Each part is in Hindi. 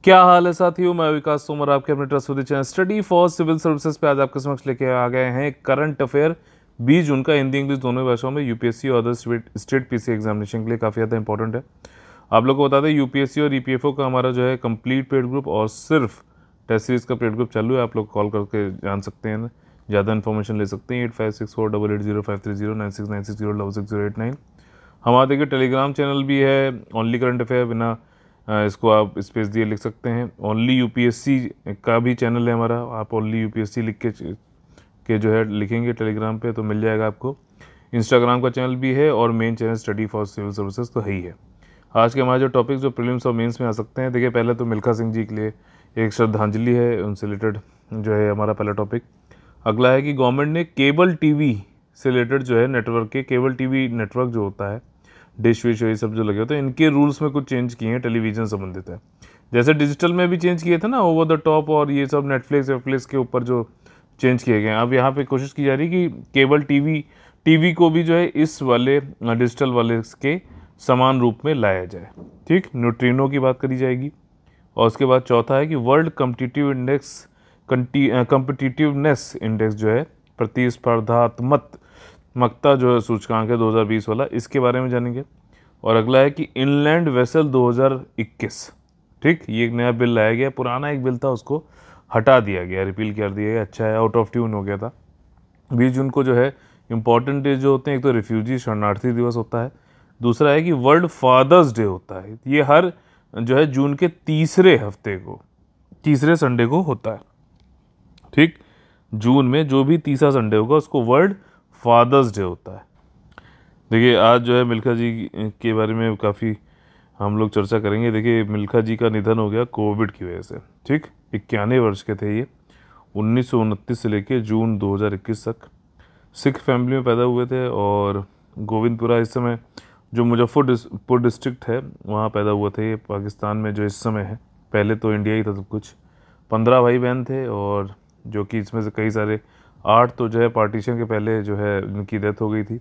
क्या हाल है साथियों, मैं विकास तोमर आपके अपने trustworthy channel study for civil services पे आज आपके समक्ष लेके आ गए हैं करंट अफेयर 20 जून का हिंदी इंग्लिश दोनों भाषाओं में यूपीएससी और अदर स्टेट पीसी एग्जामिनेशन के लिए काफ़ी ज़्यादा इंपॉर्टेंट है। आप लोग को बता दें यूपीएससी और ईपीएफओ का हमारा जो है कंप्लीट पेड ग्रुप और सिर्फ टेस्ट सीरीज का पेड ग्रुप चालू है। आप लोग कॉल करके जान सकते हैं, ज़्यादा इन्फॉर्मेशन ले सकते हैं 85648805309696060689। हमारा देखिए टेलीग्राम चैनल भी है, ओनली करंट अफेयर, बिना इसको आप स्पेस दिए लिख सकते हैं। ओनली यूपीएससी का भी चैनल है हमारा, आप ओनली यूपीएससी लिख के जो है लिखेंगे टेलीग्राम पे तो मिल जाएगा आपको। इंस्टाग्राम का चैनल भी है और main channel study for civil services तो है ही है। आज के हमारे जो टॉपिक जो प्रीलिम्स और मेंस में आ सकते हैं, देखिए पहले तो मिल्खा सिंह जी के लिए एक श्रद्धांजलि है, उनसे रिलेटेड जो है हमारा पहला टॉपिक। अगला है कि गवर्नमेंट ने केबल टीवी से रिलेटेड जो है नेटवर्क के केबल टीवी नेटवर्क जो होता है, डिश विश ये सब जो लगे होते हैं, इनके रूल्स में कुछ चेंज किए हैं, टेलीविज़न संबंधित है। जैसे डिजिटल में भी चेंज किए थे ना, ओवर द टॉप और ये सब नेटफ्लिक्स के ऊपर जो चेंज किए गए हैं, अब यहाँ पे कोशिश की जा रही है कि केबल टीवी को भी जो है इस वाले डिजिटल वाले के समान रूप में लाया जाए। ठीक, न्यूट्रिनो की बात करी जाएगी। और उसके बाद चौथा है कि वर्ल्ड कम्पिटिटिवनेस इंडेक्स जो है, प्रतिस्पर्धात्मकता जो है सूचकांक है 2020 वाला, इसके बारे में जानेंगे। और अगला है कि इनलैंड वेसल 2021, ठीक, ये एक नया बिल लाया गया, पुराना एक बिल था उसको हटा दिया गया, रिपील कर दिया गया, अच्छा है, आउट ऑफ ट्यून हो गया था। 20 जून को जो है इंपॉर्टेंट डे जो होते हैं, एक तो रिफ्यूजी शरणार्थी दिवस होता है, दूसरा है कि वर्ल्ड फादर्स डे होता है। ये हर जो है जून के तीसरे संडे को होता है। ठीक, जून में जो भी तीसरा संडे होगा उसको वर्ल्ड फादर्स डे होता है। देखिए आज जो है मिल्खा जी के बारे में काफ़ी हम लोग चर्चा करेंगे। देखिए मिल्खा जी का निधन हो गया कोविड की वजह से। ठीक, 91 वर्ष के थे ये, 1929 से लेके जून 2021 तक सिख फैमिली में पैदा हुए थे। और गोविंदपुरा इस समय जो मुजफ्फरपुर डिस्ट्रिक्ट है वहाँ पैदा हुए थे ये, पाकिस्तान में जो इस समय है, पहले तो इंडिया ही था सब कुछ। 15 भाई बहन थे और जो कि इसमें से कई सारे 8 तो जो है पार्टीशन के पहले जो है इनकी डेथ हो गई थी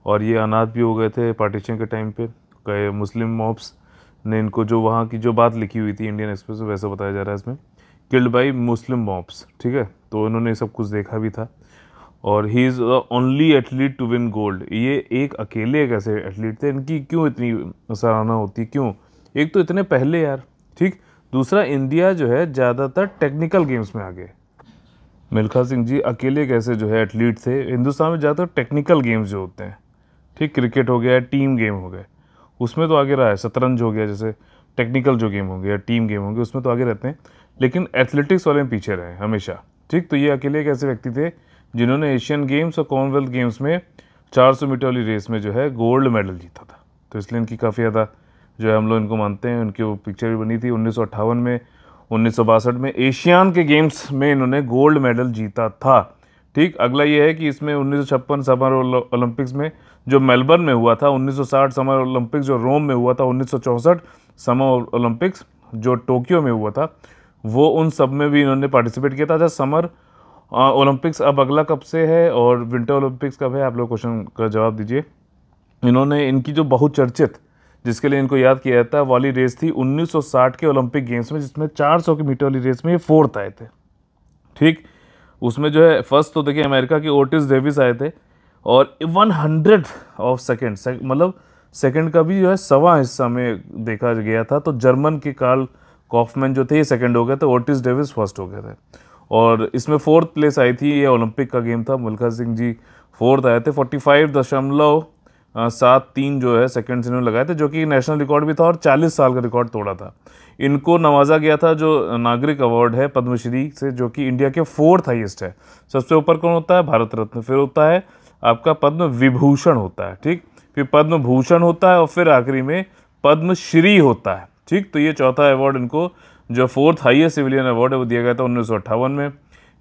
और ये अनाथ भी हो गए थे पार्टीशन के टाइम पे। कई मुस्लिम मॉब्स ने इनको, जो वहाँ की जो बात लिखी हुई थी इंडियन एक्सप्रेस में, वैसा बताया जा रहा है इसमें, किल्ड बाई मुस्लिम मॉब्स। ठीक है, तो इन्होंने सब कुछ देखा भी था। और he is the only athlete to win gold, ये एक अकेले एक ऐसे एथलीट थे, इनकी क्यों इतनी सराहना होती, क्यों? एक तो इतने पहले यार, ठीक, दूसरा इंडिया जो है ज़्यादातर टेक्निकल गेम्स में आ गए। मिल्खा सिंह जी अकेले कैसे जो है एथलीट थे, हिंदुस्तान में ज़्यादातर टेक्निकल गेम्स जो होते हैं, ठीक, क्रिकेट हो गया, टीम गेम हो गए, उसमें तो आगे रहा है, शतरंज हो गया, जैसे टेक्निकल जो गेम हो गया, टीम गेम होंगे, उसमें तो आगे रहते हैं, लेकिन एथलेटिक्स वाले में पीछे रहे हमेशा। ठीक, तो ये अकेले एक ऐसे व्यक्ति थे जिन्होंने एशियन गेम्स और कॉमनवेल्थ गेम्स में 400 मीटर वाली रेस में जो है गोल्ड मेडल जीता था। तो इसलिए इनकी काफ़ी ज़्यादा जो है हम लोग इनको मानते हैं। उनकी वो पिक्चर भी बनी थी 1958 में, 1962 में एशियान के गेम्स में इन्होंने गोल्ड मेडल जीता था। ठीक, अगला ये है कि इसमें 1956 समर ओलंपिक्स में जो मेलबर्न में हुआ था, 1960 समर ओलंपिक्स जो रोम में हुआ था, 1964 समर ओलंपिक्स जो टोक्यो में हुआ था, वो उन सब में भी इन्होंने पार्टिसिपेट किया था। अच्छा, समर ओलंपिक्स अब अगला कब से है और विंटर ओलंपिक्स कब है, आप लोग क्वेश्चन का जवाब दीजिए। इन्होंने इनकी जो बहुचर्चित, जिसके लिए इनको याद किया जाता है, वाली रेस थी 1960 के ओलंपिक गेम्स में, जिसमें 400 मीटर वाली रेस में ये 4th आए थे। ठीक, उसमें जो है फर्स्ट तो देखिए अमेरिका के ओटिस डेविस आए थे और 100 ऑफ सेकेंड, मतलब सेकेंड का भी जो है सवा हिस्सा में देखा गया था। तो जर्मन के कार्ल कॉफमैन जो थे ये सेकेंड हो गए थे, ओटिस डेविस फर्स्ट हो गए थे। और इसमें 4th प्लेस आई थी, ये ओलंपिक का गेम था, मिल्खा सिंह जी 4th आए थे, 45.73 जो है सेकेंड्स इन्होंने लगाए थे, जो कि नेशनल रिकॉर्ड भी था और 40 साल का रिकॉर्ड तोड़ा था। इनको नवाजा गया था जो नागरिक अवार्ड है पद्मश्री से, जो कि इंडिया के 4th हाईएस्ट है। सबसे ऊपर कौन होता है? भारत रत्न, फिर होता है आपका पद्म विभूषण होता है, ठीक, फिर पद्म भूषण होता है और फिर आखिरी में पद्मश्री होता है। ठीक, तो ये चौथा अवार्ड इनको, जो 4th हाईएस्ट सिविलियन अवार्ड है, वो दिया गया था 1958 में।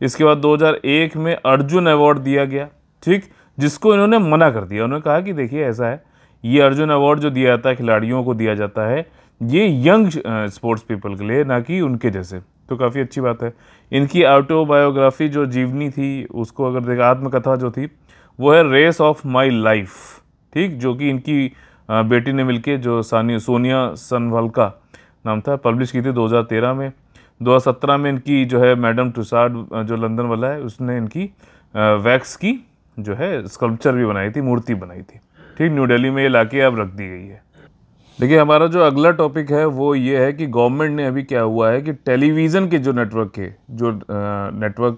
इसके बाद 2001 में अर्जुन अवार्ड दिया गया, ठीक, जिसको इन्होंने मना कर दिया। उन्होंने कहा कि देखिए ऐसा है, ये अर्जुन अवार्ड जो दिया जाता है खिलाड़ियों को दिया जाता है, ये यंग स्पोर्ट्स पीपल के लिए, ना कि उनके जैसे। तो काफ़ी अच्छी बात है। इनकी ऑटोबायोग्राफी जो जीवनी थी, उसको अगर देखा, आत्मकथा जो थी, वो है रेस ऑफ माई लाइफ, ठीक, जो कि इनकी बेटी ने मिलके, जो सोनिया सनवालका नाम था, पब्लिश की थी 2013 में। 2017 में इनकी जो है मैडम टुसाड जो लंदन वाला है उसने इनकी वैक्स की जो है स्कल्पचर भी बनाई थी, मूर्ति बनाई थी। ठीक, न्यू दिल्ली में ये लाके अब रख दी गई है। देखिए हमारा जो अगला टॉपिक है वो ये है कि गवर्नमेंट ने अभी क्या हुआ है कि टेलीविज़न के जो नेटवर्क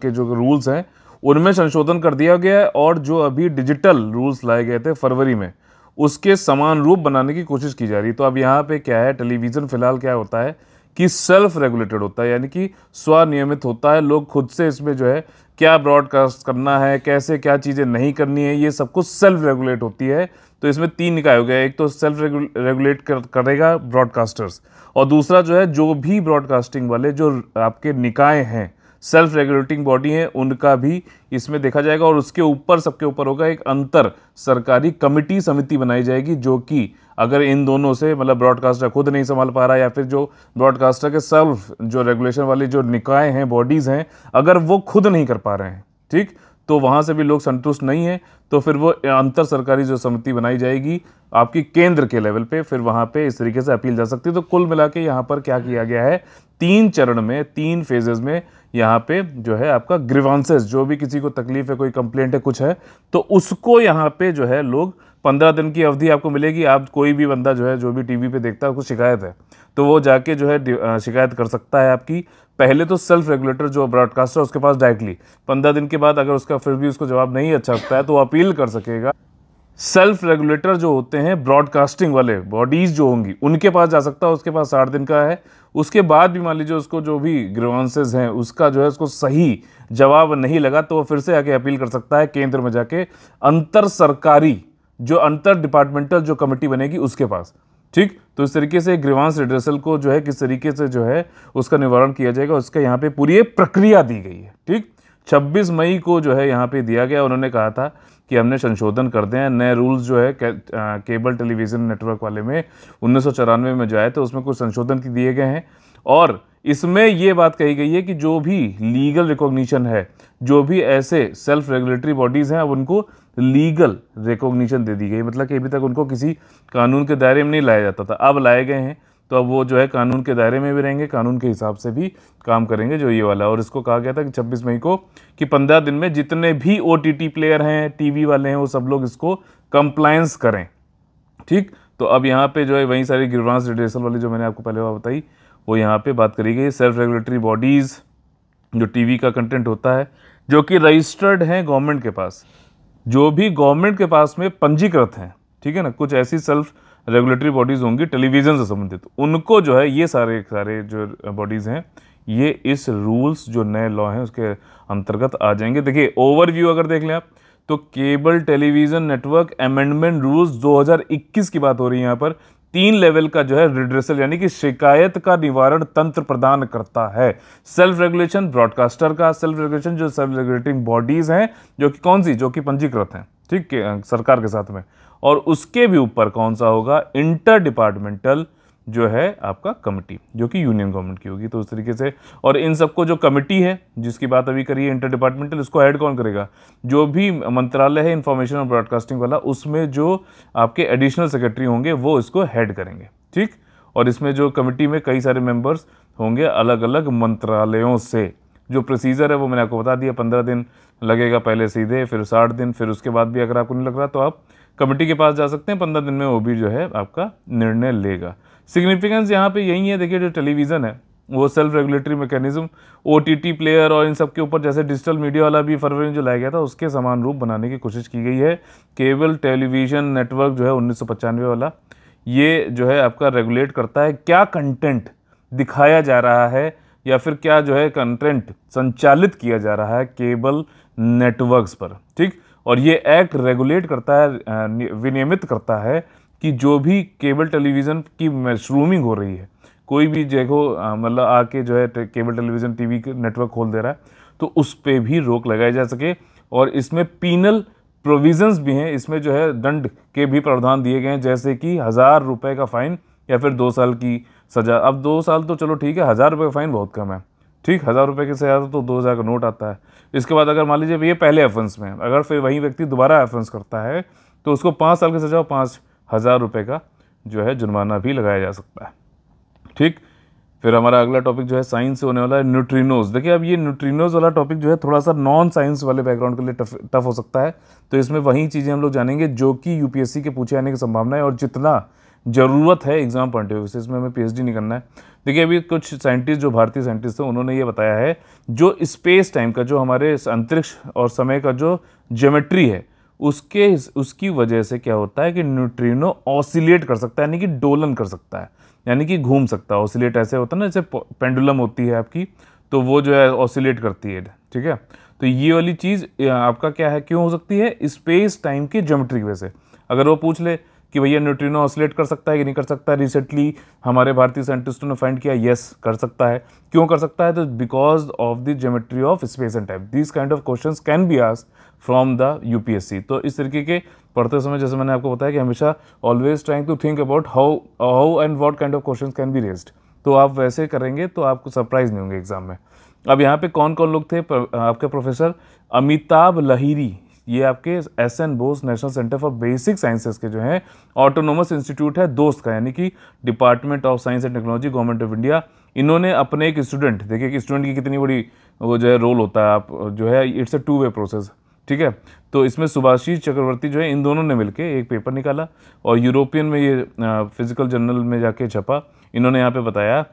के जो रूल्स हैं उनमें संशोधन कर दिया गया है, और जो अभी डिजिटल रूल्स लाए गए थे फरवरी में उसके समान रूप बनाने की कोशिश की जा रही है। तो अब यहाँ पे क्या है, टेलीविज़न फिलहाल क्या होता है कि सेल्फ रेगुलेटेड होता है, यानी कि स्वनियमित होता है। लोग खुद से इसमें जो है क्या ब्रॉडकास्ट करना है, कैसे क्या चीज़ें नहीं करनी है, ये सब कुछ सेल्फ रेगुलेट होती है। तो इसमें 3 निकाय हो गए, एक तो सेल्फ रेगुलेट करेगा ब्रॉडकास्टर्स, और दूसरा जो है जो भी ब्रॉडकास्टिंग वाले जो आपके निकाय हैं, सेल्फ रेगुलेटिंग बॉडी हैं, उनका भी इसमें देखा जाएगा। और उसके ऊपर सबके ऊपर होगा एक अंतर सरकारी कमिटी समिति बनाई जाएगी, जो कि अगर इन दोनों से मतलब ब्रॉडकास्टर खुद नहीं संभाल पा रहा है या फिर जो ब्रॉडकास्टर के सेल्फ जो रेगुलेशन वाले जो निकाय हैं, बॉडीज़ हैं, अगर वो खुद नहीं कर पा रहे हैं, ठीक, तो वहाँ से भी लोग संतुष्ट नहीं हैं, तो फिर वो अंतर सरकारी जो समिति बनाई जाएगी आपकी केंद्र के लेवल पे, फिर वहाँ पे इस तरीके से अपील जा सकती है। तो कुल मिला के यहाँ पर क्या किया गया है, 3 चरण में 3 फेजेस में यहाँ पे जो है आपका ग्रीवांसेस, जो भी किसी को तकलीफ है, कोई कंप्लेंट है, कुछ है, तो उसको यहाँ पे जो है लोग 15 दिन की अवधि आपको मिलेगी। आप कोई भी बंदा जो है जो भी टीवी पे देखता है उसको शिकायत है तो वो जाके जो है शिकायत कर सकता है आपकी। पहले तो सेल्फ रेगुलेटर जो ब्रॉडकास्टर उसके पास डायरेक्टली 15 दिन के बाद अगर उसका फिर भी उसको जवाब नहीं अच्छा लगता है तो वो अपील कर सकेगा। सेल्फ रेगुलेटर जो होते हैं ब्रॉडकास्टिंग वाले बॉडीज जो होंगी उनके पास जा सकता है, उसके पास 60 दिन का है। उसके बाद भी मान लीजिए उसको जो भी ग्रीवांसेस हैं उसका जो है उसको सही जवाब नहीं लगा तो वो फिर से आके अपील कर सकता है केंद्र में जाके, अंतर सरकारी जो अंतर डिपार्टमेंटल जो कमेटी बनेगी उसके पास। ठीक, तो इस तरीके से ग्रीवांस रिड्रेसल को जो है किस तरीके से जो है उसका निवारण किया जाएगा उसका यहाँ पे पूरी एक प्रक्रिया दी गई है। ठीक, 26 मई को जो है यहाँ पे दिया गया। उन्होंने कहा था कि हमने संशोधन कर दिए हैं, नए रूल्स जो है केबल टेलीविज़न नेटवर्क वाले में 1994 में जो आए थे उसमें कुछ संशोधन दिए गए हैं। और इसमें ये बात कही गई है कि जो भी लीगल रिकॉग्निशन है, जो भी ऐसे सेल्फ रेगुलेटरी बॉडीज़ हैं, अब उनको लीगल रिकॉग्निशन दे दी गई। मतलब कि अभी तक उनको किसी कानून के दायरे में नहीं लाया जाता था, अब लाए गए हैं, तो अब वो जो है कानून के दायरे में भी रहेंगे, कानून के हिसाब से भी काम करेंगे जो ये वाला। और इसको कहा गया था कि 26 मई को कि 15 दिन में जितने भी OTT प्लेयर हैं, टीवी वाले हैं, वो सब लोग इसको कंप्लायंस करें। ठीक, तो अब यहाँ पे जो है वही सारी ग्रीवांस रिड्रेसल वाली जो मैंने आपको पहले बात बताई वो यहाँ पे बात करी गई। सेल्फ रेगुलेटरी बॉडीज़ जो टीवी का कंटेंट होता है जो कि रजिस्टर्ड हैं गवर्नमेंट के पास, जो भी गवर्नमेंट के पास में पंजीकृत हैं, ठीक है ना, कुछ ऐसी सेल्फ रेगुलेटरी बॉडीज़ होंगी टेलीविज़न से संबंधित, उनको जो है ये सारे जो बॉडीज़ हैं ये इस रूल्स जो नए लॉ हैं उसके अंतर्गत आ जाएंगे। देखिए ओवरव्यू अगर देख लें आप तो cable television network amendment rules 2021 की बात हो रही है। यहाँ पर 3 लेवल का जो है रिड्रेसल यानी कि शिकायत का निवारण तंत्र प्रदान करता है। सेल्फ रेगुलेशन ब्रॉडकास्टर का, सेल्फ रेगुलेशन जो सेल्फ रेगुलेटिंग बॉडीज़ हैं जो कि कौन सी, जो कि पंजीकृत हैं, ठीक है, सरकार के साथ में, और उसके भी ऊपर कौन सा होगा, इंटर डिपार्टमेंटल जो है आपका कमेटी जो कि यूनियन गवर्नमेंट की होगी। तो उस तरीके से, और इन सबको जो कमेटी है जिसकी बात अभी करिए इंटर डिपार्टमेंटल, इसको हेड कौन करेगा, जो भी मंत्रालय है इंफॉर्मेशन और ब्रॉडकास्टिंग वाला, उसमें जो आपके एडिशनल सेक्रेटरी होंगे वो इसको हेड करेंगे। ठीक, और इसमें जो कमेटी में कई सारे मेंबर्स होंगे अलग अलग मंत्रालयों से। जो प्रोसीजर है वो मैंने आपको बता दिया, 15 दिन लगेगा पहले सीधे, फिर 60 दिन, फिर उसके बाद भी अगर आपको नहीं लग रहा तो आप कमेटी के पास जा सकते हैं, 15 दिन में वो भी जो है आपका निर्णय लेगा। सिग्निफिकेंस यहाँ पे यही है, देखिए जो टेलीविज़न है वो self regulatory mechanism OTT player और इन सब के ऊपर जैसे डिजिटल मीडिया वाला भी फरवरी में जो लाया गया था उसके समान रूप बनाने की कोशिश की गई है। केबल टेलीविज़न नेटवर्क जो है 1995 वाला, ये जो है आपका रेगुलेट करता है क्या कंटेंट दिखाया जा रहा है या फिर क्या जो है कंटेंट संचालित किया जा रहा है केबल नेटवर्क्स पर। ठीक, और ये एक्ट रेगुलेट करता है, विनियमित करता है कि जो भी केबल टेलीविज़न की स्ट्रीमिंग हो रही है, कोई भी जगह मतलब आके जो है केबल टेलीविज़न टीवी नेटवर्क खोल दे रहा है तो उस पर भी रोक लगाई जा सके। और इसमें पीनल प्रोविजंस भी हैं, इसमें जो है दंड के भी प्रावधान दिए गए हैं, जैसे कि 1000 रुपये का फ़ाइन या फिर 2 साल की सज़ा। अब 2 साल तो चलो ठीक है, 1000 रुपये का फ़ाइन बहुत कम है। ठीक, 1000 रुपये की सज़ा तो 2000 का नोट आता है। इसके बाद अगर मान लीजिए ये पहले ऑफेंस में, अगर फिर वही व्यक्ति दोबारा ऑफेंस करता है तो उसको 5 साल की सज़ा और 5000 रुपये का जो है जुर्माना भी लगाया जा सकता है। ठीक, फिर हमारा अगला टॉपिक जो है साइंस से होने वाला है न्यूट्रिनोज। देखिए अब ये न्यूट्रिनोज वाला टॉपिक जो है थोड़ा सा नॉन साइंस वाले बैकग्राउंड के लिए टफ हो सकता है, तो इसमें वही चीज़ें हम लोग जानेंगे जो कि यूपीएससी के पूछे आने की संभावना है और जितना ज़रूरत है एग्जाम पॉइंट ऑफ व्यू से। इसमें हमें पीएचडी नहीं करना है। देखिए अभी कुछ साइंटिस्ट जो भारतीय साइंटिस्ट हैं उन्होंने ये बताया है जो स्पेस टाइम का जो हमारे अंतरिक्ष और समय का जो ज्योमेट्री है उसकी वजह से क्या होता है कि न्यूट्रिनो ऑसिलेट कर सकता है, यानी कि दोलन कर सकता है, यानी कि घूम सकता है। ऑसिलेट ऐसे होता है ना, जैसे पेंडुलम होती है आपकी, तो वो जो है ऑसिलेट करती है, ठीक है। तो ये वाली चीज़ आपका क्या है, क्यों हो सकती है, स्पेस टाइम की ज्योमेट्री की वजह से। अगर वो पूछ ले कि भैया न्यूट्रिनो ऑसिलेट कर सकता है कि नहीं कर सकता, रिसेंटली हमारे भारतीय साइंटिस्टों ने फाइंड किया यस कर सकता है। क्यों कर सकता है, तो because of the geometry of space and time. This kind of questions can be asked from the UPSC. तो इस तरीके के पढ़ते समय जैसे मैंने आपको बताया कि हमेशा always trying to think about how and what kind of questions can be raised. तो आप वैसे करेंगे तो आपको सरप्राइज नहीं होंगे एग्जाम में। अब यहाँ पे कौन कौन लोग थे, आपके प्रोफेसर अमिताभ लहिरी, ये आपके SN. Bose national centre for basic sciences के जो है ऑटोनोमस इंस्टीट्यूट है दोस्त का, यानी कि department of science and technology government of India. इन्होंने अपने एक स्टूडेंट, देखिए कि स्टूडेंट की कितनी बड़ी वो जो है रोल होता है, आप जो है it's a two way process, ठीक है। तो इसमें सुभाषीष चक्रवर्ती जो है इन दोनों ने मिलकर एक पेपर निकाला और यूरोपियन में ये फिजिकल जर्नल में जाके छपा। इन्होंने यहाँ पे बताया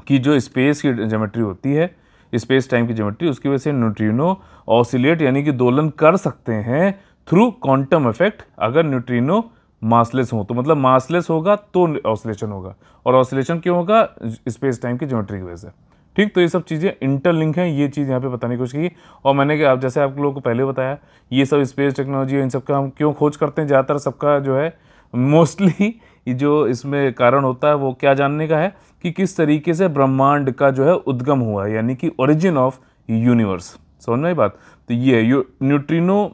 कि जो स्पेस की ज्योमेट्री होती है, स्पेस टाइम की ज्योमेट्री, उसकी वजह से न्यूट्रिनो ऑसिलेट यानी कि दोलन कर सकते हैं थ्रू क्वांटम इफेक्ट। अगर न्यूट्रिनो मासलेस हो तो मतलब मासलेस होगा तो ऑसिलेशन होगा, और ऑसिलेशन क्यों होगा, स्पेस टाइम की ज्योमेट्री की वजह से, ठीक। तो ये सब चीज़ें इंटरलिंक हैं, ये चीज़ यहाँ पे बताने की कोशिश की। और मैंने कि आप जैसे आप लोगों को पहले बताया, ये सब स्पेस टेक्नोलॉजी इन सब का हम क्यों खोज करते हैं, ज़्यादातर सबका जो है मोस्टली जो इसमें कारण होता है वो क्या जानने का है कि किस तरीके से ब्रह्मांड का जो है उद्गम हुआ है, यानी कि ओरिजिन ऑफ यूनिवर्स। समझ में आई बात। तो ये न्यूट्रिनो,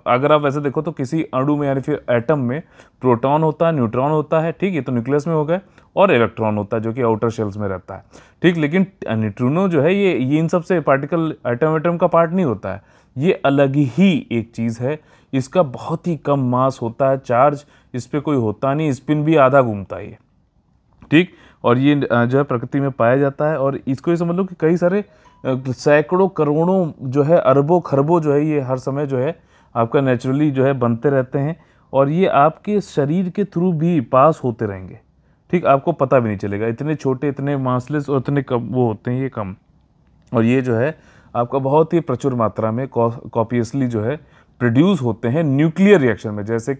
अगर आप वैसे देखो तो किसी अणु में यानी फिर एटम में प्रोटॉन होता है, न्यूट्रॉन होता है, ठीक, ये तो न्यूक्लियस में हो गए, और इलेक्ट्रॉन होता है जो कि आउटर शेल्स में रहता है, ठीक। लेकिन न्यूट्रिनो जो है ये इन सब से पार्टिकल एटम का पार्ट नहीं होता है, ये अलग ही एक चीज़ है। इसका बहुत ही कम मास होता है, चार्ज इस पर कोई होता नहीं, स्पिन भी आधा घूमता है ये, ठीक। और ये जो है प्रकृति में पाया जाता है, और इसको ये समझ लो कि कई सारे सैकड़ों करोड़ों जो है अरबों खरबों जो है ये हर समय जो है आपका नेचुरली जो है बनते रहते हैं, और ये आपके शरीर के थ्रू भी पास होते रहेंगे, ठीक। आपको पता भी नहीं चलेगा, इतने छोटे, इतने मासलेस और इतने कम वो होते हैं ये कम। और ये जो है आपका बहुत ही प्रचुर मात्रा में कॉपियसली जो है प्रोड्यूस होते हैं न्यूक्लियर रिएक्शन में, जैसे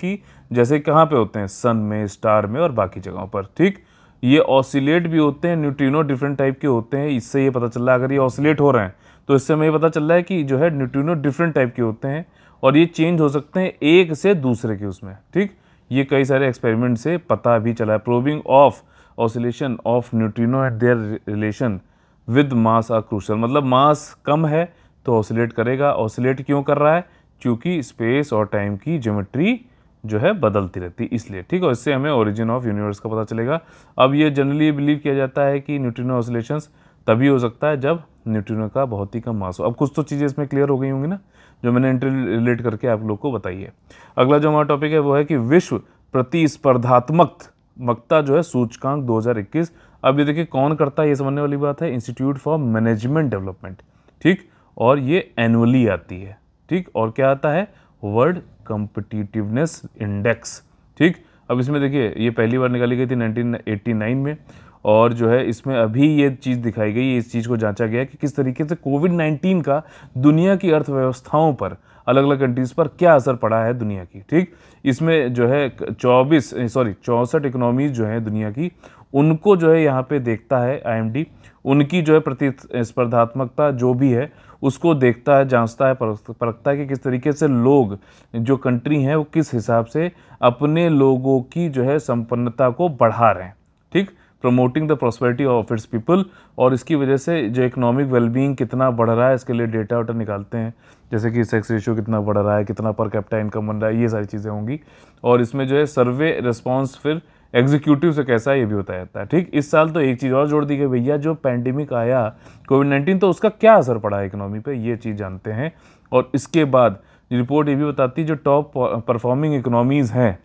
कहाँ पे होते हैं, सन में, स्टार में और बाकी जगहों पर, ठीक। ये ऑसिलेट भी होते हैं, न्यूट्रिनो डिफरेंट टाइप के होते हैं। इससे ये पता चल रहा है अगर ये ऑसिलेट हो रहे हैं तो इससे हमें ये पता चल रहा है कि जो है न्यूट्रिनो डिफरेंट टाइप के होते हैं और ये चेंज हो सकते हैं एक से दूसरे के उसमें, ठीक। ये कई सारे एक्सपेरिमेंट से पता भी चला है। Proving of oscillation of neutrino and their relation with mass are crucial, मतलब मास कम है तो ऑसिलेट करेगा। ऑसिलेट क्यों कर रहा है, क्योंकि स्पेस और टाइम की ज्योमेट्री जो है बदलती रहती है इसलिए, ठीक है। इससे हमें ओरिजिन ऑफ यूनिवर्स का पता चलेगा। अब ये जनरली बिलीव किया जाता है कि न्यूट्रिनो ऑसिलेशंस तभी हो सकता है जब न्यूट्रिनो का बहुत ही कम मास हो। अब कुछ तो चीज़ें इसमें क्लियर हो गई होंगी ना, जो मैंने इंटर रिलेट करके आप लोग को बताई है। अगला जो हमारा टॉपिक है वो है कि विश्व प्रतिस्पर्धात्मकता जो है सूचकांक 2021। अब ये देखिए कौन करता है, ये समझने वाली बात है, इंस्टीट्यूट फॉर मैनेजमेंट डेवलपमेंट, ठीक। और ये एनुअली आती है, ठीक। और क्या आता है, वर्ल्ड कॉम्पिटिटिवनेस इंडेक्स, ठीक। अब इसमें देखिए ये पहली बार निकाली गई थी 1989 में, और जो है इसमें अभी ये चीज़ दिखाई गई, इस चीज़ को जांचा गया कि किस तरीके से कोविड-19 का दुनिया की अर्थव्यवस्थाओं पर, अलग अलग कंट्रीज़ पर क्या असर पड़ा है दुनिया की, ठीक। इसमें जो है 64 इकोनॉमीज जो है दुनिया की, उनको जो है यहाँ पे देखता है IMD, उनकी जो है प्रतिस्पर्धात्मकता जो भी है उसको देखता है, जांचता है, परखता है कि किस तरीके से लोग, जो कंट्री हैं वो किस हिसाब से अपने लोगों की जो है संपन्नता को बढ़ा रहे हैं, ठीक। Promoting the prosperity of its people, और इसकी वजह से जो इकोनॉमिक वेलबींग कितना बढ़ रहा है इसके लिए डेटा वाटा निकालते हैं, जैसे कि सेक्स रेशियो कितना बढ़ रहा है, कितना पर कैपिटा इनकम बन रहा है, ये सारी चीज़ें होंगी। और इसमें जो है सर्वे रिस्पॉन्स फिर एग्जीक्यूटिव से कैसा है ये भी बताया जाता है, ठीक। इस साल तो एक चीज़ और जोड़ दी गई, भैया जो पैंडेमिक आया कोविड-19 तो उसका क्या असर पड़ा है इकोनॉमी पे, ये चीज़ जानते हैं। और इसके बाद रिपोर्ट ये भी बताती है जो टॉप परफॉर्मिंग इकोनॉमीज़ हैं,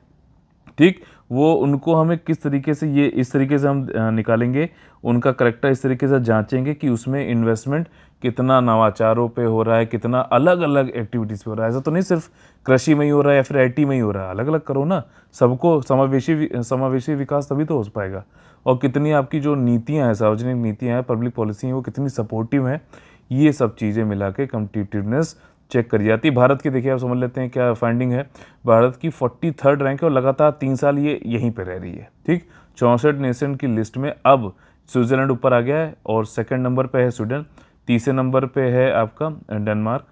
ठीक, वो उनको हमें किस तरीके से, ये इस तरीके से हम निकालेंगे उनका करेक्टर इस तरीके से जांचेंगे कि उसमें इन्वेस्टमेंट कितना नवाचारों पे हो रहा है, कितना अलग अलग एक्टिविटीज़ पे हो रहा है। ऐसा तो नहीं सिर्फ कृषि में ही हो रहा है या फिर आईटी में ही हो रहा है, अलग अलग करो ना, सबको समावेशी विकास तभी तो हो पाएगा। और कितनी आपकी जो नीतियाँ हैं, सार्वजनिक नीतियाँ हैं, पब्लिक पॉलिसी हैं, वो कितनी सपोर्टिव हैं, ये सब चीज़ें मिला के कम्पिटिटिवनेस चेक करी जाती है। भारत की देखिए आप समझ लेते हैं क्या फाइंडिंग है। भारत की 43rd रैंक है और लगातार 3 साल ये यहीं पे रह रही है। ठीक, 64 नेशन की लिस्ट में अब स्विट्ज़रलैंड ऊपर आ गया है और सेकंड नंबर पे है स्वीडन, तीसरे नंबर पे है आपका डेनमार्क,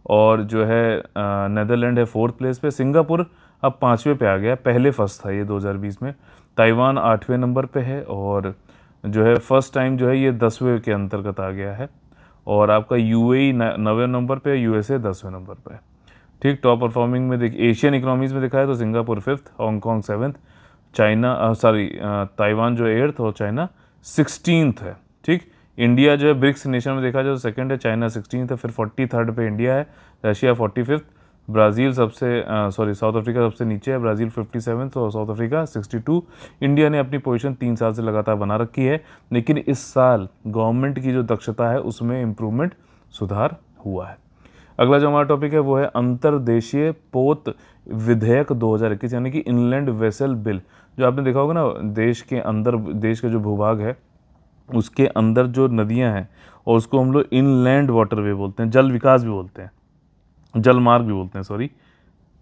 और जो है नेदरलैंड है 4th प्लेस पे, सिंगापुर अब 5वें पे आ गया, पहले फर्स्ट था ये 2020 में, ताइवान 8वें नंबर पे है, और जो है फर्स्ट टाइम जो है ये 10वें के अंतर्गत आ गया है, और आपका यूएई 9वें नंबर पे, यूएसए 10वें नंबर पे है। ठीक, टॉप परफॉर्मिंग में देखिए एशियन इकोनॉमीज़ में देखा है तो Singapore 5th, Hong Kong 7th, China Taiwan जो 8th और चाइना 16th है। ठीक, इंडिया जो है ब्रिक्स नेशन में देखा जाए तो सेकंड है, चाइना 16th है, फिर 43rd पे इंडिया है, Russia 45th, Brazil south Africa सबसे नीचे है, ब्राज़ील 57th और साउथ अफ्रीका 62। इंडिया ने अपनी पोजीशन 3 साल से लगातार बना रखी है, लेकिन इस साल गवर्नमेंट की जो दक्षता है उसमें इम्प्रूवमेंट, सुधार हुआ है। अगला जो हमारा टॉपिक है वो है अंतर्देशीय पोत विधेयक 2021, यानी कि इनलैंड वेसल बिल। जो आपने देखा होगा ना, देश के अंदर, देश का जो भूभाग है उसके अंदर जो नदियां हैं, और उसको हम लोग इनलैंड वाटरवे बोलते हैं, जल विकास भी बोलते हैं, जल मार्ग भी बोलते हैं, सॉरी।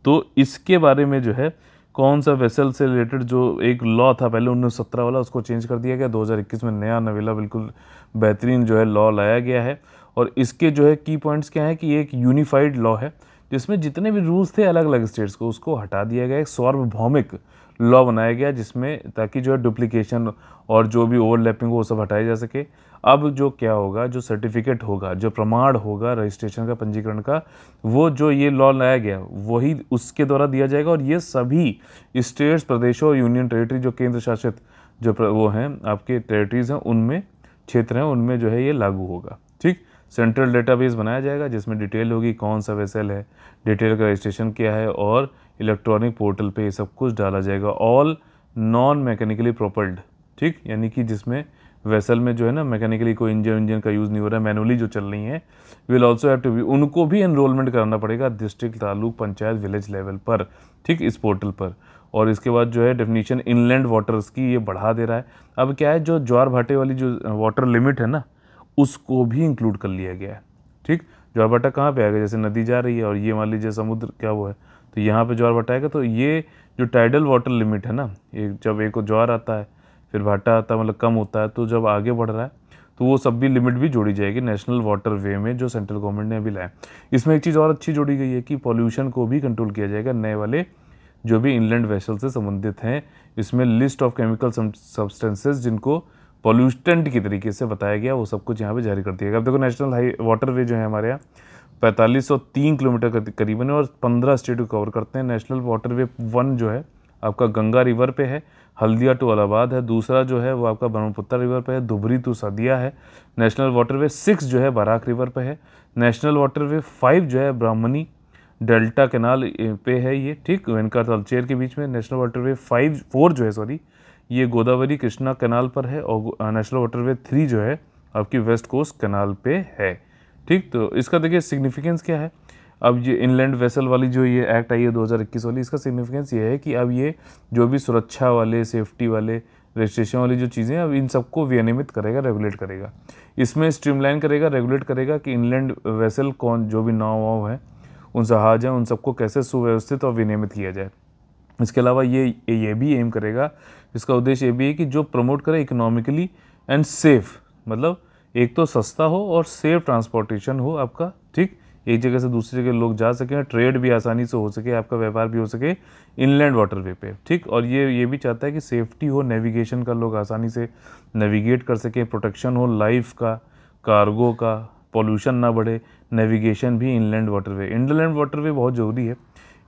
तो इसके बारे में जो है कौन सा वेसल से रिलेटेड जो एक लॉ था पहले 1917 वाला, उसको चेंज कर दिया गया 2021 में, नया नवेला बिल्कुल बेहतरीन जो है लॉ लाया गया है। और इसके जो है की पॉइंट्स क्या है कि एक यूनिफाइड लॉ है जिसमें जितने भी रूल्स थे अलग अलग स्टेट्स को, उसको हटा दिया गया, एक सार्वभौमिक लॉ बनाया गया जिसमें, ताकि जो है डुप्लीकेशन और जो भी ओवरलैपिंग हो वो सब हटाया जा सके। अब जो क्या होगा, जो सर्टिफिकेट होगा, जो प्रमाण होगा रजिस्ट्रेशन का, पंजीकरण का, वो जो ये लॉ लाया गया वही उसके द्वारा दिया जाएगा, और ये सभी स्टेट्स, प्रदेशों और यूनियन टेरिटरी जो केंद्र शासित जो वो हैं आपके टेरिटरीज हैं, उनमें क्षेत्र हैं, उनमें जो है ये लागू होगा। ठीक, सेंट्रल डेटाबेस बनाया जाएगा जिसमें डिटेल होगी कौन सा वेसल है, डिटेल का रजिस्ट्रेशन क्या है, और इलेक्ट्रॉनिक पोर्टल पे ये सब कुछ डाला जाएगा। ऑल नॉन मैकेनिकली प्रोपल्ड, ठीक, यानी कि जिसमें वेसल में जो है ना मैकेनिकली कोई इंजन का यूज़ नहीं हो रहा है, मैनुअली जो चल रही हैं, will also have to be, उनको भी एनरोलमेंट कराना पड़ेगा district, taluk, panchayat, village level पर, ठीक, इस पोर्टल पर। और इसके बाद जो है डेफिनीशन इनलैंड वाटर्स की ये बढ़ा दे रहा है। अब क्या है, जो ज्वार भाटे वाली जो वाटर लिमिट है ना, उसको भी इंक्लूड कर लिया गया है। ठीक, ज्वार भाटा कहाँ पे आएगा, जैसे नदी जा रही है और ये मान लीजिए समुद्र क्या वो है, तो यहाँ पे ज्वार भाटा आएगा, तो ये जो टाइडल वाटर लिमिट है ना, ये जब एक ज्वार आता है फिर भाटा आता है, मतलब कम होता है, तो जब आगे बढ़ रहा है तो वो सब भी लिमिट भी जोड़ी जाएगी नेशनल वाटर वे में, जो सेंट्रल गवर्नमेंट ने अभी लाया। इसमें एक चीज़ और अच्छी जोड़ी गई है कि पॉल्यूशन को भी कंट्रोल किया जाएगा, नए वाले जो भी इनलैंड वेसल से संबंधित हैं, इसमें लिस्ट ऑफ केमिकल सब्सटेंसेस जिनको पॉल्यूटेंट की तरीके से बताया गया, वो सब कुछ यहाँ पे जारी कर दिया गया। अब देखो नेशनल हाई वाटरवे जो है हमारे यहाँ 4503 किलोमीटर करीबन है और 15 स्टेट को कवर करते हैं। नेशनल वाटरवे 1 जो है आपका गंगा रिवर पे है, हल्दिया टू इलाहाबाद है। दूसरा जो है वो आपका ब्रह्मपुत्र रिवर पे है, धुबरी टू सदिया है। नेशनल वाटरवे 6 जो है बराक रिवर पे है। नेशनल वाटरवे 5 जो है ब्राह्मणी डेल्टा कैनाल पे है ये, ठीक, वेनका तलचेर के बीच में। नेशनल वाटरवे 4 जो है सॉरी, ये गोदावरी कृष्णा कैनाल पर है। और नेशनल वाटरवे 3 जो है आपकी वेस्ट कोस्ट कैनाल पे है। ठीक, तो इसका देखिए सिग्निफिकेंस क्या है। अब ये इनलैंड वेसल वाली जो ये एक्ट आई है 2021 वाली, इसका सिग्निफिकेंस ये है कि अब ये जो भी सुरक्षा वाले, सेफ्टी वाले, रजिस्ट्रेशन वाली जो चीज़ें अब इन सबको विनियमित करेगा, रेगुलेट करेगा। इसमें स्ट्रीमलाइन करेगा, रेगुलेट करेगा कि इनलैंड वेसल कौन, जो भी नाव वाव है, उन जहाज हैं, उन सबको कैसे सुव्यवस्थित और विनियमित किया जाए। इसके अलावा ये भी एम करेगा, इसका उद्देश्य ये भी है कि जो प्रमोट करे इकोनॉमिकली एंड सेफ, मतलब एक तो सस्ता हो और सेफ ट्रांसपोर्टेशन हो आपका, ठीक, एक जगह से दूसरी जगह लोग जा सकें, ट्रेड भी आसानी से हो सके, आपका व्यापार भी हो सके इनलैंड वाटरवे पे, ठीक। और ये भी चाहता है कि सेफ्टी हो, नेविगेशन का, लोग आसानी से नेविगेट कर सकें, प्रोटेक्शन हो लाइफ का, कार्गो का, पॉल्यूशन ना बढ़े, नेविगेशन भी इनलैंड वाटरवे बहुत ज़रूरी है।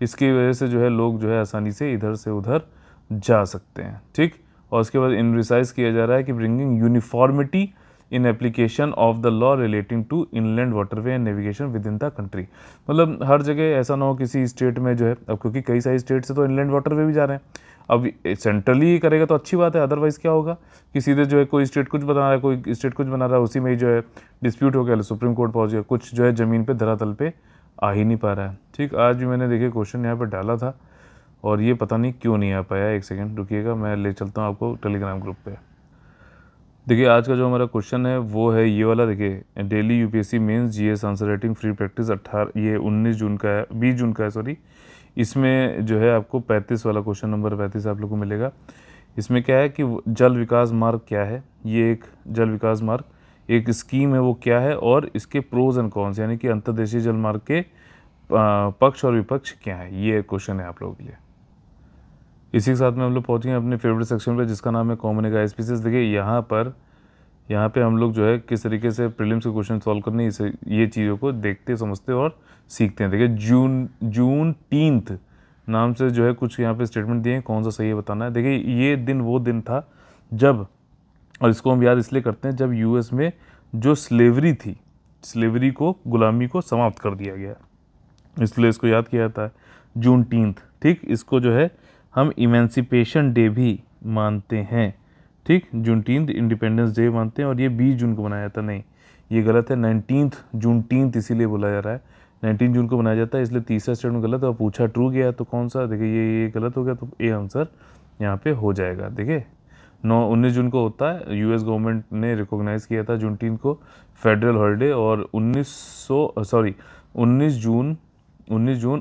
इसकी वजह से जो है लोग जो है आसानी से इधर से उधर जा सकते हैं, ठीक। और उसके बाद इनरिसाइज किया जा रहा है कि bringing uniformity in application of the law relating to inland waterway and navigation within the country. मतलब हर जगह ऐसा ना हो किसी स्टेट में जो है, अब क्योंकि कई सारी स्टेट से तो इनलैंड वाटरवे भी जा रहे हैं, अब सेंट्रली ही करेगा तो अच्छी बात है, अदरवाइज़ क्या होगा कि सीधे जो है कोई स्टेट कुछ बना रहा है, कोई स्टेट कुछ बना रहा है, उसी में ही जो है डिस्प्यूट हो गया, सुप्रीम कोर्ट पहुंच गया, कुछ जो है ज़मीन पे धरातल पे आ ही नहीं पा रहा है। ठीक, आज भी मैंने देखिए क्वेश्चन यहाँ पर डाला था और ये पता नहीं क्यों नहीं आ पाया। एक सेकेंड रुकिएगा, मैं ले चलता हूँ आपको टेलीग्राम ग्रुप पे। देखिए आज का जो हमारा क्वेश्चन है वो है ये वाला। देखिए daily UPSC mains GS answer writing free practice 18 ये 19 जून का है, 20 जून का है सॉरी। इसमें जो है आपको 35 वाला क्वेश्चन नंबर 35 आप लोग को मिलेगा। इसमें क्या है कि जल विकास मार्ग क्या है, ये एक जल विकास मार्ग एक स्कीम है, वो क्या है और इसके प्रोज एंड कॉन्स यानी कि अंतर्देशीय जल मार्ग के पक्ष और विपक्ष क्या है, ये क्वेश्चन है आप लोगों के लिए। इसी के साथ में हम लोग पहुँचे हैं अपने फेवरेट सेक्शन पे जिसका नाम है कॉमन स्पीसीज। देखिए यहाँ पे हम लोग जो है किस तरीके से प्रीलिम्स के क्वेश्चन सॉल्व करने इसे ये चीज़ों को देखते समझते और सीखते हैं। देखिए जूनटीन्थ नाम से जो है कुछ यहाँ पे स्टेटमेंट दिए हैं, कौन सा सही है बताना है। देखिए ये दिन वो दिन था जब, और इसको हम याद इसलिए करते हैं जब यूएस में जो स्लेवरी थी, स्लेवरी को, गुलामी को समाप्त कर दिया गया, इसलिए इसको याद किया जाता है जूनटीन्थ। ठीक, इसको जो है हम इमेंसिपेशन डे भी मानते हैं। ठीक, जूनटीन्थ इंडिपेंडेंस डे मानते हैं और ये 20 जून को मनाया जाता है, नहीं ये गलत है, 19 जूनटीन्थ इसीलिए बोला जा रहा है, 19 जून को मनाया जाता है, इसलिए तीसरा स्टेटमेंट गलत है। और पूछा ट्रू गया तो कौन सा, देखिए ये गलत हो गया तो ए आंसर यहाँ पे हो जाएगा। देखिए 19 जून को होता है, यूएस गवर्नमेंट ने रिकॉग्नाइज किया था जूनटीन्थ को फेडरल हॉलीडे, और 19 जून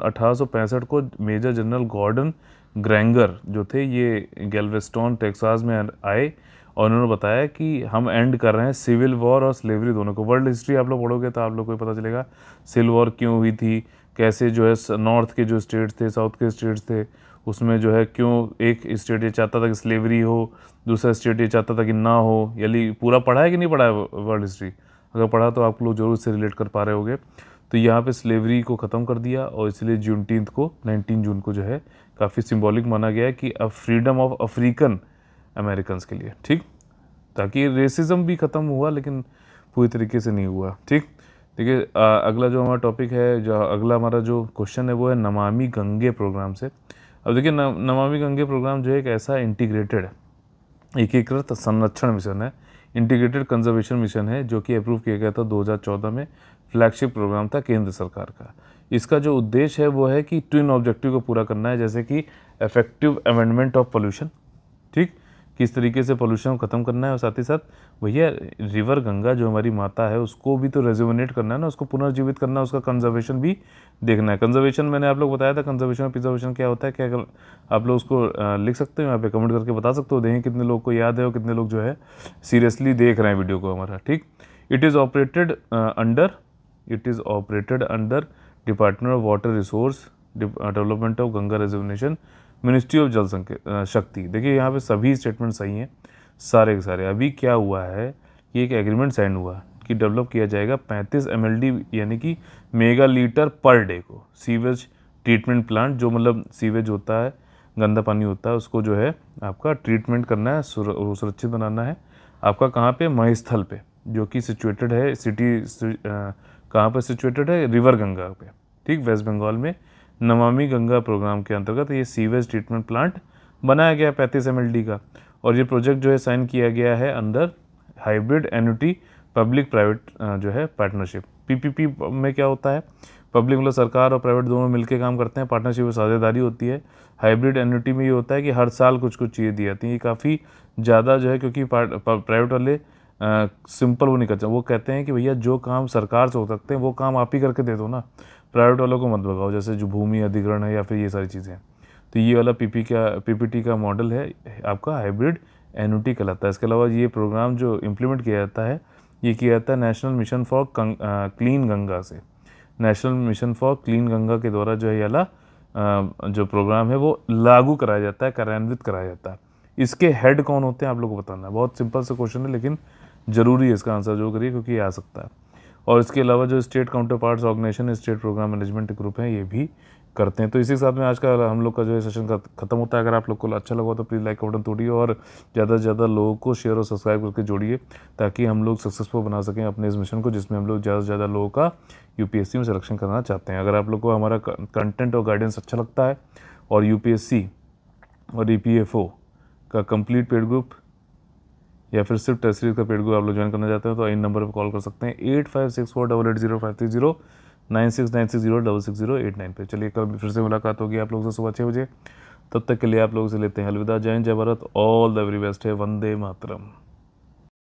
1865 को मेजर जनरल गॉर्डन ग्रेंगर जो थे ये गैल्वेस्टोन टेक्सास में आए और उन्होंने बताया कि हम एंड कर रहे हैं सिविल वॉर और स्लेवरी दोनों को। वर्ल्ड हिस्ट्री आप लोग पढ़ोगे तो आप लोग को पता चलेगा सिविल वॉर क्यों हुई थी, कैसे जो है नॉर्थ के जो स्टेट्स थे, साउथ के स्टेट्स थे, उसमें जो है क्यों एक स्टेट ये चाहता था कि स्लेवरी हो, दूसरा स्टेट ये चाहता था कि ना हो। यानी पूरा पढ़ा है कि नहीं पढ़ा है वर्ल्ड हिस्ट्री, अगर पढ़ा तो आप लोग जरूर इससे रिलेट कर पा रहे होंगे। तो यहाँ पे स्लेवरी को ख़त्म कर दिया और इसलिए जूनटीन्थ को 19 जून को जो है काफ़ी सिंबॉलिक माना गया है कि अब फ्रीडम ऑफ अफ्रीकन अमेरिकन के लिए। ठीक, ताकि रेसिज्म भी ख़त्म हुआ लेकिन पूरी तरीके से नहीं हुआ। ठीक, देखिए अगला जो हमारा टॉपिक है, जो अगला हमारा जो क्वेश्चन है वो है नमामि गंगे प्रोग्राम से। अब देखिए नमामि गंगे प्रोग्राम जो है एक ऐसा इंटीग्रेटेड एकीकृत संरक्षण मिशन है, इंटीग्रेटेड कंजर्वेशन मिशन है, जो कि अप्रूव किया गया था 2014 में, फ्लैगशिप प्रोग्राम था केंद्र सरकार का। इसका जो उद्देश्य है वो है कि ट्विन ऑब्जेक्टिव को पूरा करना है, जैसे कि इफेक्टिव अमेंडमेंट ऑफ पोल्यूशन, ठीक, किस तरीके से पोल्यूशन को ख़त्म करना है, और साथ ही साथ भैया रिवर गंगा जो हमारी माता है उसको भी तो रेजुविनेट करना है ना, उसको पुनर्जीवित करना है, उसका कंजर्वेशन भी देखना है। कंजर्वेशन मैंने आप लोग बताया था, कंजर्वेशन और प्रिजर्वेशन क्या होता है, क्या आप लोग उसको लिख सकते हो यहाँ पे, कमेंट करके बता सकते हो, देखें कितने लोग को याद है और कितने लोग जो है सीरियसली देख रहे हैं वीडियो को हमारा। ठीक, it is operated under department of water resource development of Ganga rejuvenation, ministry of जल शक्ति। देखिए यहाँ पे सभी स्टेटमेंट सही हैं सारे के सारे। अभी क्या हुआ है कि एक एग्रीमेंट साइन हुआ कि डेवलप किया जाएगा 35 MLD यानी कि मेगा लीटर पर डे को सीवेज ट्रीटमेंट प्लांट, जो मतलब सीवेज होता है, गंदा पानी होता है, उसको जो है आपका ट्रीटमेंट करना है, सुरक्षित बनाना है आपका। कहाँ पे, महीस्थल पे, जो कि सिचुएटेड है कहाँ पर सिचुएटेड है, रिवर गंगा पे। ठीक, वेस्ट बंगाल में नमामि गंगा प्रोग्राम के अंतर्गत ये सीवेज ट्रीटमेंट प्लांट बनाया गया 35 MLD का, और ये प्रोजेक्ट जो है साइन किया गया है अंदर हाइब्रिड एन्युटी पब्लिक प्राइवेट जो है पार्टनरशिप। PPP में क्या होता है, पब्लिक मतलब सरकार और प्राइवेट दोनों मिलकर काम करते हैं, पार्टनरशिप में साझेदारी होती है। हाइब्रिड एन्युटी में ये होता है कि हर साल कुछ कुछ चीज़ें दी जाती हैं। ये काफ़ी ज़्यादा जो है, क्योंकि प्राइवेट वाले सिंपल वो नहीं करते, वो कहते हैं कि भैया जो काम सरकार से हो सकते हैं वो काम आप ही करके दे दो ना, प्राइवेट वालों को मत भगाओ, जैसे जो भूमि अधिग्रहण है या फिर ये सारी चीज़ें। तो ये वाला PPT का मॉडल है आपका हाइब्रिड एन्युटी कहलाता है। इसके अलावा ये प्रोग्राम जो इम्प्लीमेंट किया जाता है, ये किया जाता है national mission for clean Ganga से। National mission for clean Ganga के द्वारा जो है ये वाला जो प्रोग्राम है वो लागू कराया जाता है, कार्यान्वित कराया जाता है। इसके हेड कौन होते हैं आप लोग को बताना है। बहुत सिंपल सा क्वेश्चन है लेकिन ज़रूरी है इसका आंसर जो करिए, क्योंकि ये आ सकता है। और इसके अलावा जो state counterparts organisation, state programme management group है, ये भी करते हैं। तो इसी के साथ में आज का हम लोग का जो है सेशन खत्म होता है। अगर आप लोग को अच्छा लगा तो प्लीज़ लाइक का बटन तोड़िए और ज़्यादा से ज़्यादा लोगों को शेयर और सब्सक्राइब करके जोड़िए, ताकि हम लोग सक्सेसफुल बना सकें अपने इस मिशन को, जिसमें हम लोग ज़्यादा से ज़्यादा लोगों का UPSC में सिलेक्शन करना चाहते हैं। अगर आप लोग को हमारा कंटेंट और गाइडेंस अच्छा लगता है और UPSC और EPFO का कंप्लीट पेड ग्रुप या फिर सिर्फ टेस्ट सीरीज का पेड ग्रुप आप लोग ज्वाइन करना चाहते हो तो इन नंबर पर कॉल कर सकते हैं 8564880530 9696066089 पे। चलिए कल फिर से मुलाकात होगी आप लोगों से सुबह 6 बजे। तब तक के लिए आप लोगों से लेते हैं अलविदा। जय हिंद, जय Bharat, all the very best है, वंदे मातरम।